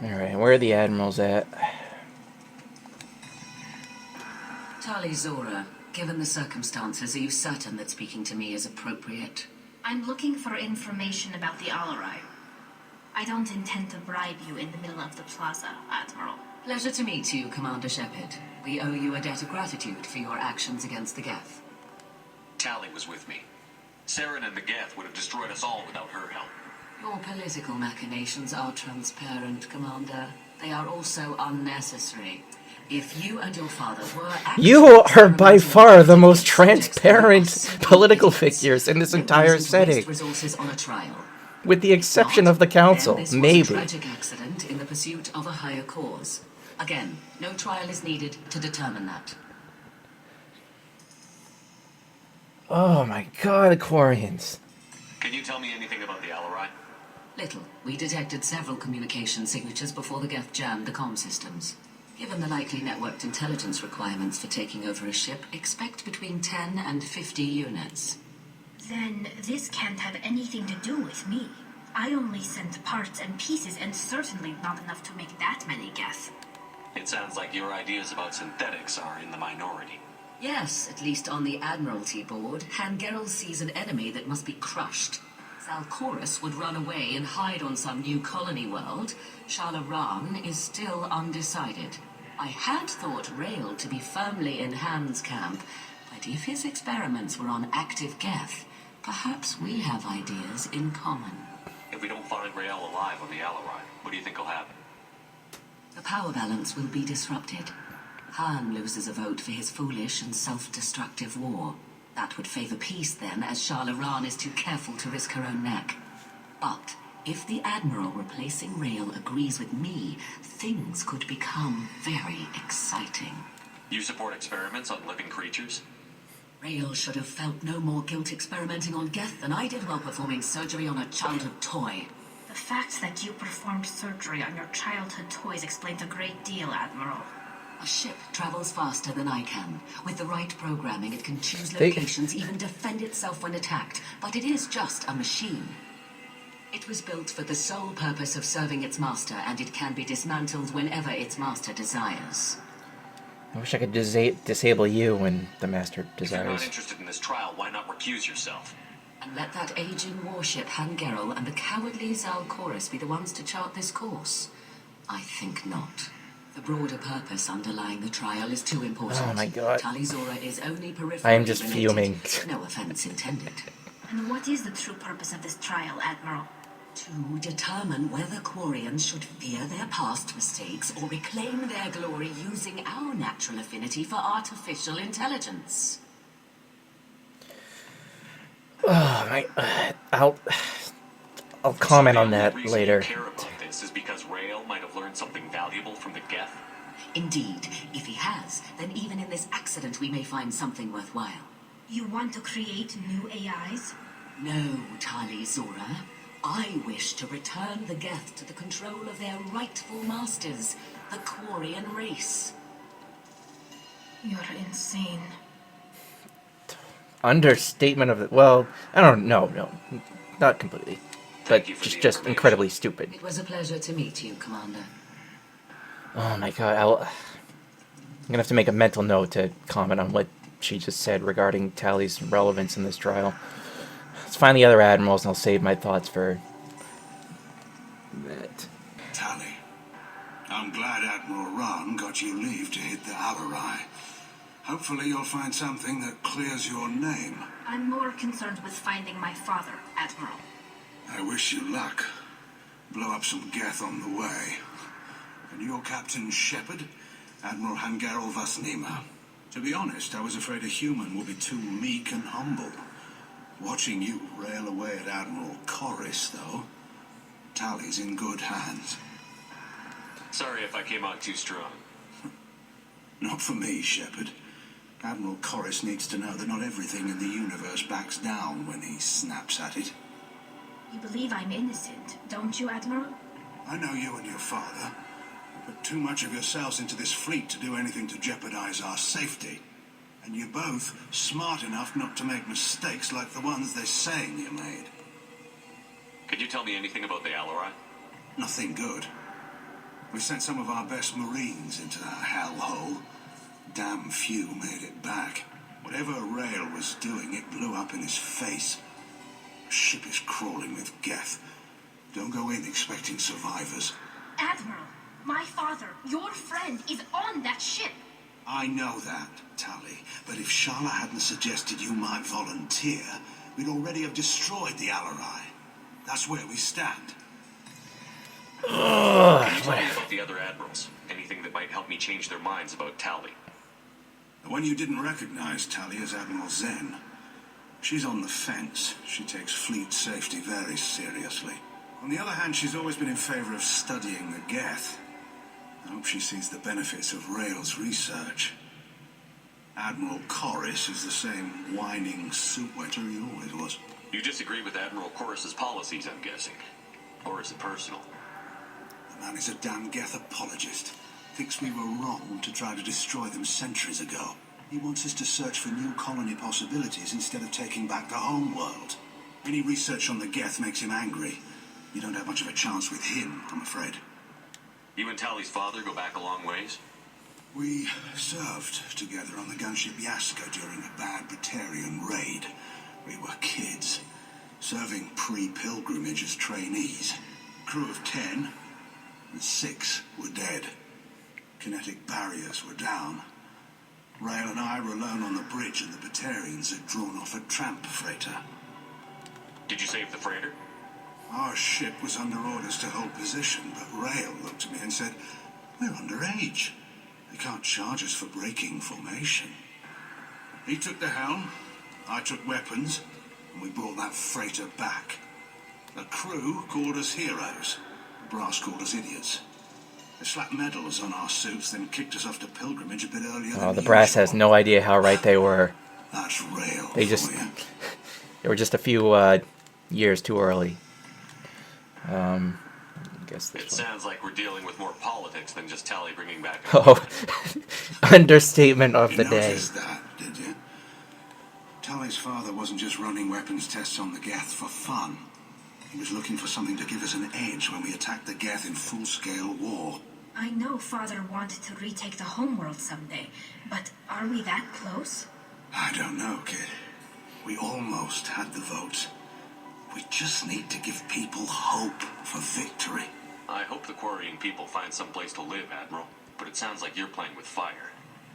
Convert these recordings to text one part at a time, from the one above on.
Alright, where are the Admirals at? Tali Zora, given the circumstances, are you certain that speaking to me is appropriate? I'm looking for information about the Alarai. I don't intend to bribe you in the middle of the plaza, Admiral. Pleasure to meet you, Commander Shepard. We owe you a debt of gratitude for your actions against the Geth. Tali was with me. Saren and the Geth would have destroyed us all without her help. Your political machinations are transparent, Commander. They are also unnecessary. If you and your father were You are by far the most transparent political figures in this entire setting. Resources on a trial. With the exception of the Council, Then this was maybe. a tragic accident in the pursuit of a higher cause. Again, no trial is needed to determine that. Oh my god, the Quarians. Can you tell me anything about the Alarai? Little. We detected several communication signatures before the Geth jammed the comm systems. Given the likely networked intelligence requirements for taking over a ship, expect between 10 and 50 units. Then this can't have anything to do with me. I only sent parts and pieces, and certainly not enough to make that many Geth. It sounds like your ideas about synthetics are in the minority. Yes, at least on the Admiralty board, Gerrel sees an enemy that must be crushed. Koris would run away and hide on some new colony world. Ran is still undecided. I had thought Rail to be firmly in Han's camp, but if his experiments were on active Geth, perhaps we have ideas in common. If we don't find Rael alive on the Alarai, what do you think will happen? The power balance will be disrupted. Han loses a vote for his foolish and self-destructive war. That would favor peace then, as Ran is too careful to risk her own neck. But if the Admiral replacing Rail agrees with me, things could become very exciting. You support experiments on living creatures? Rail should have felt no more guilt experimenting on Geth than I did while performing surgery on a childhood toy. The fact that you performed surgery on your childhood toys explains a great deal, Admiral. A ship travels faster than I can. With the right programming, it can choose locations, even defend itself when attacked. But it is just a machine. It was built for the sole purpose of serving its master, and it can be dismantled whenever its master desires. I wish I could disable you when the Master desires. If you're not interested in this trial, why not recuse yourself? And let that aging warship Gerrel and the cowardly Koris be the ones to chart this course? I think not. The broader purpose underlying the trial is too important. Oh my god. Tali Zora is only peripherally I am just related. fuming. No offense intended. And what is the true purpose of this trial, Admiral? To determine whether Quarians should fear their past mistakes or reclaim their glory using our natural affinity for artificial intelligence. Oh my... I'll comment on that later. The care about this is because Rael might have learned something valuable from the Geth. Indeed, if he has, then even in this accident we may find something worthwhile. You want to create new AIs? No, Tali Zora. I wish to return the Geth to the control of their rightful masters, the Quarian race. You're insane. Understatement of it. Well, I don't know. No, not completely. But just incredibly stupid. It was a pleasure to meet you, Commander. Oh my god, I'm gonna have to make a mental note to comment on what she just said regarding Tali's relevance in this trial. Let's find the other admirals and I'll save my thoughts for that. Tali, I'm glad Admiral Ran got you leave to hit the Alarai. Hopefully you'll find something that clears your name. I'm more concerned with finding my father, Admiral. I wish you luck. Blow up some Geth on the way. And your Captain Shepard, Admiral Gerrel Vasnima. To be honest, I was afraid a human would be too meek and humble. Watching you rail away at Admiral Koris, though, Tali's in good hands. Sorry if I came out too strong. Not for me, Shepard. Admiral Koris needs to know that not everything in the universe backs down when he snaps at it. You believe I'm innocent, don't you, Admiral? I know you and your father. You put too much of yourselves into this fleet to do anything to jeopardize our safety. And you're both smart enough not to make mistakes like the ones they're saying you made. Could you tell me anything about the Alarai? Nothing good. We sent some of our best Marines into that hellhole. Damn few made it back. Whatever Rail was doing, it blew up in his face. The ship is crawling with Geth. Don't go in expecting survivors. Admiral, my father, your friend, is on that ship. I know that, Tali, but if Shala hadn't suggested you might volunteer, we'd already have destroyed the Alarai. That's where we stand. Can you tell me about the other admirals? Anything that might help me change their minds about Tali? The one you didn't recognize, Tali, is Admirals Xen. She's on the fence. She takes fleet safety very seriously. On the other hand, she's always been in favor of studying the Geth. I hope she sees the benefits of Rail's research. Admiral Koris is the same whining soup wetter he always was. You disagree with Admiral Koris's policies, I'm guessing. Or is it personal? The man is a damn Geth apologist. Thinks we were wrong to try to destroy them centuries ago. He wants us to search for new colony possibilities instead of taking back the home world. Any research on the Geth makes him angry. You don't have much of a chance with him, I'm afraid. You and Tali's father go back a long ways? We served together on the gunship Yaska during a bad Batarian raid. We were kids, serving pre-pilgrimage as trainees. Crew of 10, and 6 were dead. Kinetic barriers were down. Rail and I were alone on the bridge, and the Batarians had drawn off a tramp freighter. Did you save the freighter? Our ship was under orders to hold position, but Rail looked at me and said, "We're underage. They can't charge us for breaking formation." He took the helm, I took weapons, and we brought that freighter back. The crew called us heroes. The brass called us idiots. They slapped medals on our suits, then kicked us off to pilgrimage a bit earlier than The brass has no idea how right they were. That's Rail They for just you. they were just a few years too early. I guess It this one. sounds like we're dealing with more politics than just Tali bringing back... Oh, understatement of You the day. noticed that, did you? Tali's father wasn't just running weapons tests on the Geth for fun. He was looking for something to give us an edge when we attacked the Geth in full-scale war. I know father wanted to retake the homeworld someday, but are we that close? I don't know, kid. We almost had the votes. We just need to give people hope for victory. I hope the Quarian people find some place to live, Admiral. But it sounds like you're playing with fire.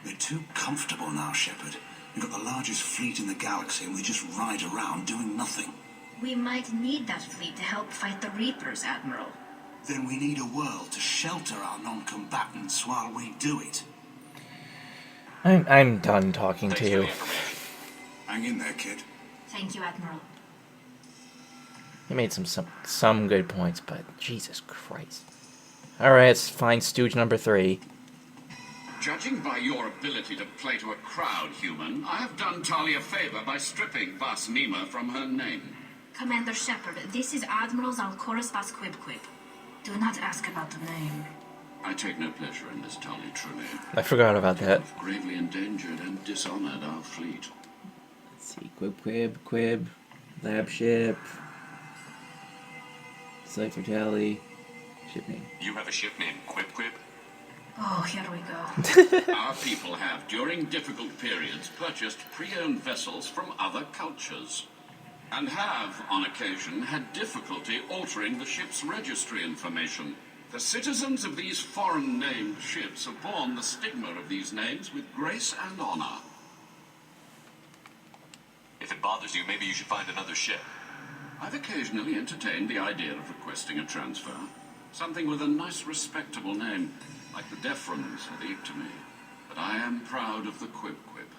We're too comfortable now, Shepard. We've got the largest fleet in the galaxy and we just ride around doing nothing. We might need that fleet to help fight the Reapers, Admiral. Then we need a world to shelter our non-combatants while we do it. I'm done talking Thanks to for you. the information. Hang in there, kid. Thank you, Admiral. You made some good points, but Jesus Christ. Alright, let's find stooge number 3. Judging by your ability to play to a crowd, human, I have done Tali a favor by stripping Vas Nima from her name. Commander Shepard, this is Admirals Koris Vas Quib. Do not ask about the name. I take no pleasure in this, Tali, truly. I forgot about You that. have gravely endangered and dishonored our fleet. Let's see, Quib, lab ship, Cypher Tally, ship name. You have a ship named Quib Quib? Oh, here we go. Our people have, during difficult periods, purchased pre-owned vessels from other cultures, and have, on occasion, had difficulty altering the ship's registry information. The citizens of these foreign-named ships have borne the stigma of these names with grace and honor. If it bothers you, maybe you should find another ship. I've occasionally entertained the idea of requesting a transfer. Something with a nice, respectable name, like the Defrons or the Ictomy. But I am proud of the Quib Quib,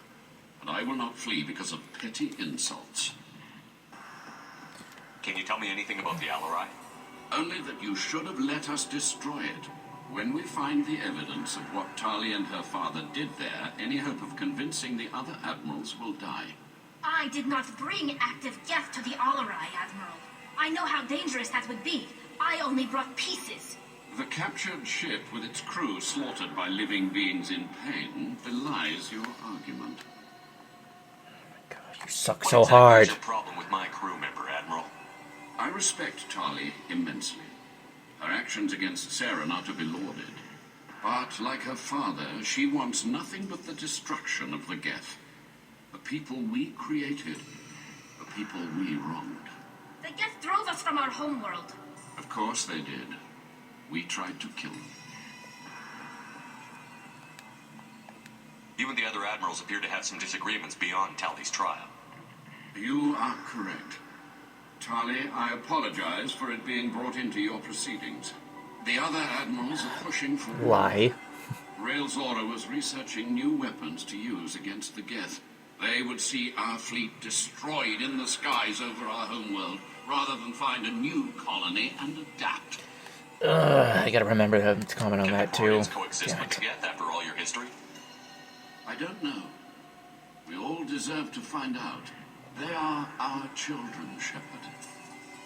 and I will not flee because of petty insults. Can you tell me anything about the Alarai? Only that you should have let us destroy it. When we find the evidence of what Tali and her father did there, any hope of convincing the other admirals will die. I did not bring active Geth to the Alarai, Admiral. I know how dangerous that would be. I only brought pieces. The captured ship with its crew slaughtered by living beings in pain belies your argument. Suck What so exactly hard. is your problem with my crew member, Admiral? I respect Tali immensely. Her actions against Sarah are to be lauded. But, like her father, she wants nothing but the destruction of the Geth. The people we created. The people we wronged. The Geth drove us from our homeworld. Of course they did. We tried to kill them. You and the other admirals appear to have some disagreements beyond Tali's trial. You are correct. Tali, I apologize for it being brought into your proceedings. The other admirals are pushing for war. Lie. Railzora was researching new weapons to use against the Geth. They would see our fleet destroyed in the skies over our homeworld, rather than find a new colony and adapt. I gotta remember to comment on Can the that too. Quarians coexist Damn with it. the Geth after all your history? I don't know. We all deserve to find out. They are our children, Shepard.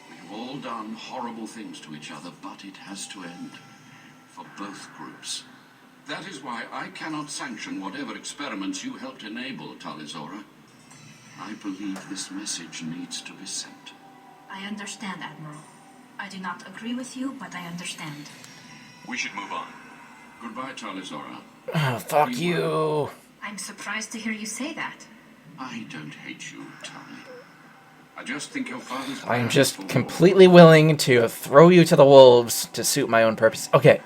We have all done horrible things to each other, but it has to end. For both groups. That is why I cannot sanction whatever experiments you helped enable, Talizora. I believe this message needs to be sent. I understand, Admiral. I do not agree with you, but I understand. We should move on. Goodbye, Talizora. Oh, fuck you. I'm surprised to hear you say that. I don't hate you, Tali. I just think your father's I am plan just for war. completely willing to throw you to the wolves to suit my own purpose. Okay.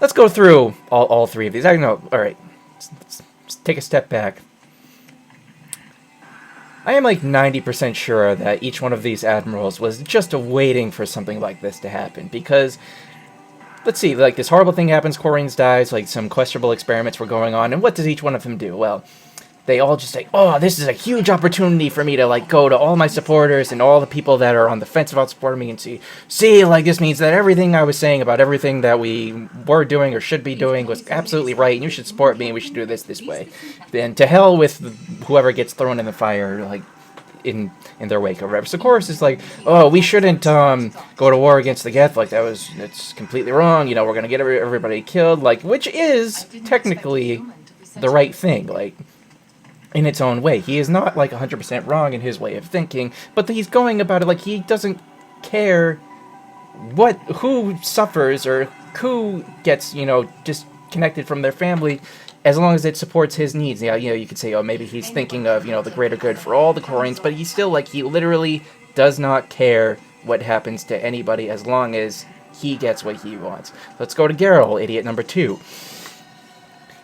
Let's go through all three of these. I know. Alright. Let's take a step back. I am like 90% sure that each one of these admirals was just waiting for something like this to happen. Because, let's see, like this horrible thing happens, Quarians dies, like some questionable experiments were going on, and what does each one of them do? Well, they all just say, oh, this is a huge opportunity for me to like go to all my supporters and all the people that are on the fence about supporting me and see, like this means that everything I was saying about everything that we were doing or should be doing was absolutely right, and you should support me and we should do this way. Then to hell with whoever gets thrown in the fire, like in their wake or whatever. So Koris is like, oh, we shouldn't go to war against the Geth, like it's completely wrong, you know, we're gonna get everybody killed, like, which is technically the right thing, like, in its own way. He is not, like, 100% wrong in his way of thinking, but he's going about it like he doesn't care who suffers or who gets, you know, disconnected from their family, as long as it supports his needs. Yeah, you know, you could say, oh, maybe he's thinking of, you know, the greater good for all the Quarians, but he's still, like, he literally does not care what happens to anybody as long as he gets what he wants. Let's go to Gerrel, idiot number 2.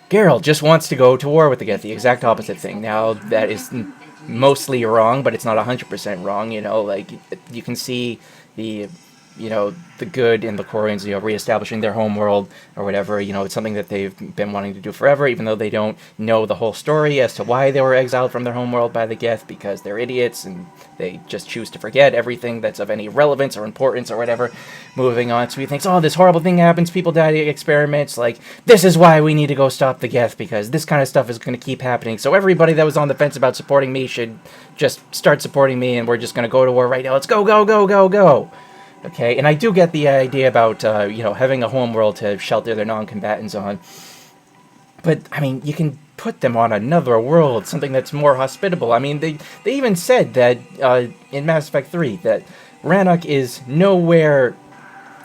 Gerrel just wants to go to war with the Geth, the exact opposite thing. Now, that is mostly wrong, but it's not 100% wrong, you know, like, you can see the, you know, the good in the Quarians, you know, reestablishing their homeworld or whatever, you know, it's something that they've been wanting to do forever, even though they don't know the whole story as to why they were exiled from their homeworld by the Geth, because they're idiots and they just choose to forget everything that's of any relevance or importance or whatever. Moving on, so he thinks, oh, this horrible thing happens, people die in experiments, like, this is why we need to go stop the Geth, because this kind of stuff is going to keep happening, so everybody that was on the fence about supporting me should just start supporting me, and we're just going to go to war right now. Let's go, go, go, go, go! Okay, and I do get the idea about, you know, having a homeworld to shelter their non-combatants on. But, I mean, you can put them on another world, something that's more hospitable. I mean, they even said that, in Mass Effect 3, that Rannoch is nowhere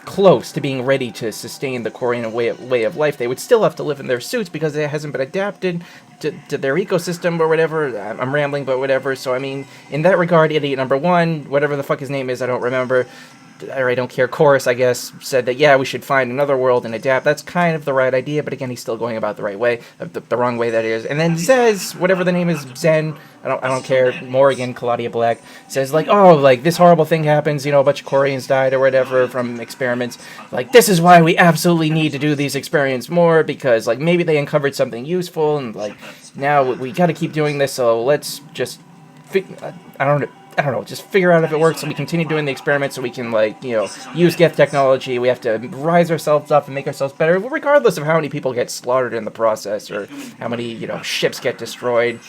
close to being ready to sustain the Quarian way of life. They would still have to live in their suits because it hasn't been adapted to their ecosystem or whatever. I'm rambling, but whatever. So, I mean, in that regard, idiot number 1, whatever the fuck his name is, I don't remember, or I don't care, Koris, I guess, said that, yeah, we should find another world and adapt. That's kind of the right idea, but again, he's still going about the right way, the wrong way, that is. And then Zez, whatever the name is, Xen, I don't care, Morrigan, Claudia Black, says, like, oh, like, this horrible thing happens, you know, a bunch of Quarians died or whatever from experiments. Like, this is why we absolutely need to do these experiments more, because, like, maybe they uncovered something useful, and, like, now we gotta keep doing this, so let's just, I don't know, just figure out if it works, so we continue doing the experiments, so we can, like, you know, use Geth technology. We have to rise ourselves up and make ourselves better, regardless of how many people get slaughtered in the process, or how many, you know, ships get destroyed,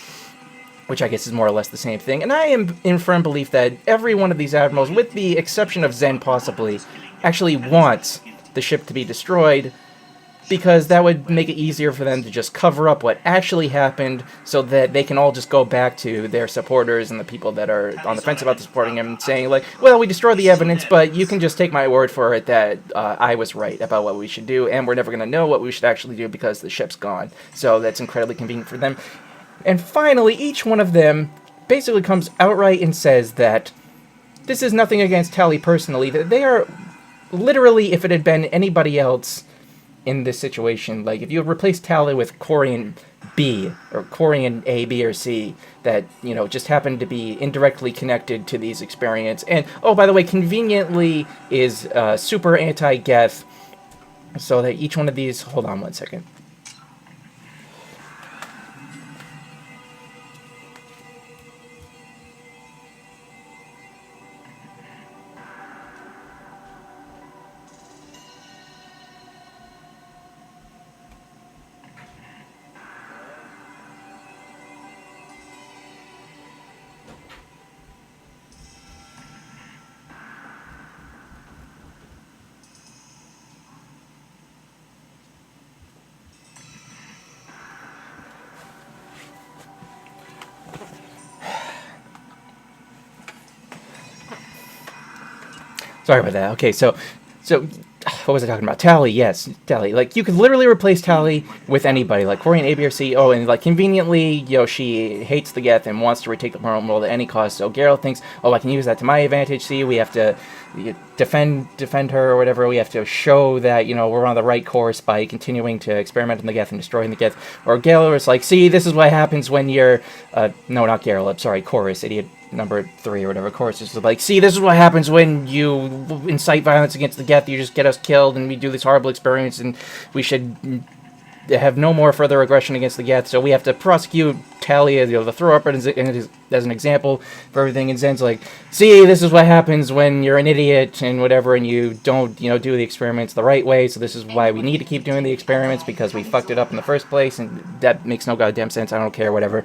which I guess is more or less the same thing. And I am in firm belief that every one of these admirals, with the exception of Xen possibly, actually wants the ship to be destroyed, because that would make it easier for them to just cover up what actually happened so that they can all just go back to their supporters and the people that are on the fence about supporting him, saying like, well, we destroyed the evidence, but you can just take my word for it that I was right about what we should do, and we're never going to know what we should actually do because the ship's gone. So that's incredibly convenient for them. And finally, each one of them basically comes outright and says that this is nothing against Tali personally, that they are literally, if it had been anybody else in this situation, like if you replaced Tali with Quarian B or Quarian A, B, or C that, you know, just happened to be indirectly connected to these experiments, and oh, by the way, conveniently is super anti-Geth, so that each one of these, hold on one second. Sorry about that. Okay, so what was I talking about? Tali, yes, Tali. Like, you could literally replace Tali with anybody, like Quarian A, B, or C. Oh, and, like, conveniently, you know, she hates the Geth and wants to retake the world at any cost, so Gerrel thinks, oh, I can use that to my advantage. See, we have to defend her or whatever. We have to show that, you know, we're on the right course by continuing to experiment on the Geth and destroying the Geth. Or Gerrel is like, see, this is what happens when you're, no, not Gerrel, I'm sorry, Koris, idiot. Number 3 or whatever, of course, is like, see, this is what happens when you incite violence against the Geth. You just get us killed, and we do this horrible experiments, and we should have no more further aggression against the Geth. So we have to prosecute Tali, you know, the throw up as an example for everything. And Xen's like, see, this is what happens when you're an idiot and whatever, and you don't, you know, do the experiments the right way. So this is why we need to keep doing the experiments, because we fucked it up in the first place, and that makes no goddamn sense. I don't care, whatever.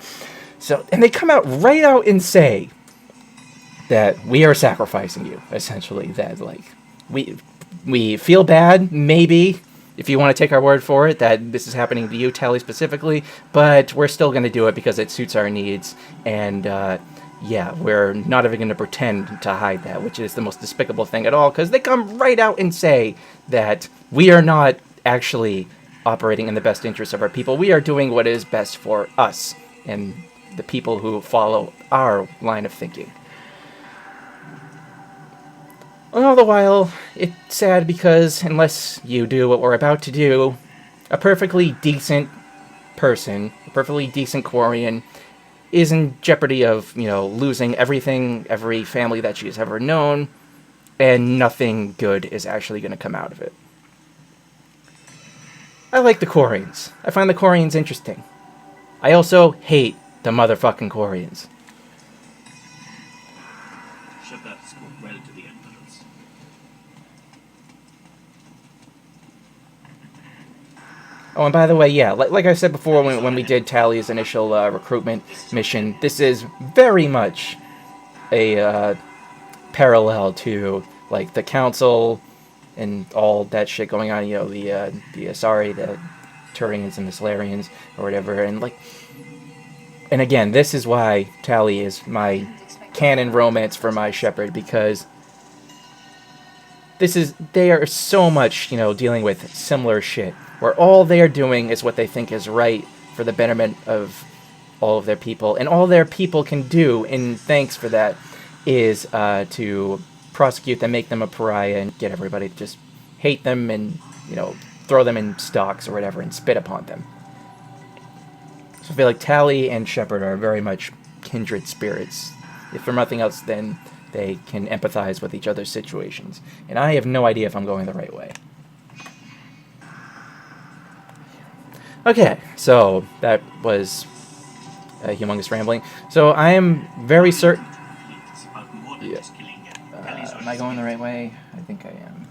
So, and they come out right out and say that we are sacrificing you, essentially. That, like, we feel bad, maybe, if you want to take our word for it, that this is happening to you, Tali, specifically, but we're still going to do it because it suits our needs, and, yeah, we're not even going to pretend to hide that, which is the most despicable thing at all, because they come right out and say that we are not actually operating in the best interest of our people. We are doing what is best for us and the people who follow our line of thinking. All the while, it's sad because unless you do what we're about to do, a perfectly decent person, a perfectly decent Quarian, is in jeopardy of, you know, losing everything, every family that she's ever known, and nothing good is actually going to come out of it. I like the Quarians. I find the Quarians interesting. I also hate the motherfucking Quarians. Shepard spoke well to the Admirals. Oh, and by the way, yeah, like I said before when we did Tali's initial recruitment mission, this is very much a parallel to, like, the Council and all that shit going on, you know, the Asari, the Turians and the Solarians, or whatever, and, like, and again, this is why Tali is my canon romance for my Shepard, because they are so much, you know, dealing with similar shit, where all they are doing is what they think is right for the betterment of all of their people, and all their people can do in thanks for that is to prosecute them, make them a pariah, and get everybody to just hate them and, you know, throw them in stocks or whatever and spit upon them. So I feel like Tali and Shepard are very much kindred spirits. If for nothing else, then they can empathize with each other's situations. And I have no idea if I'm going the right way. Okay, so that was a humongous rambling. So I am very certain... Yeah. Am I going the right way? I think I am.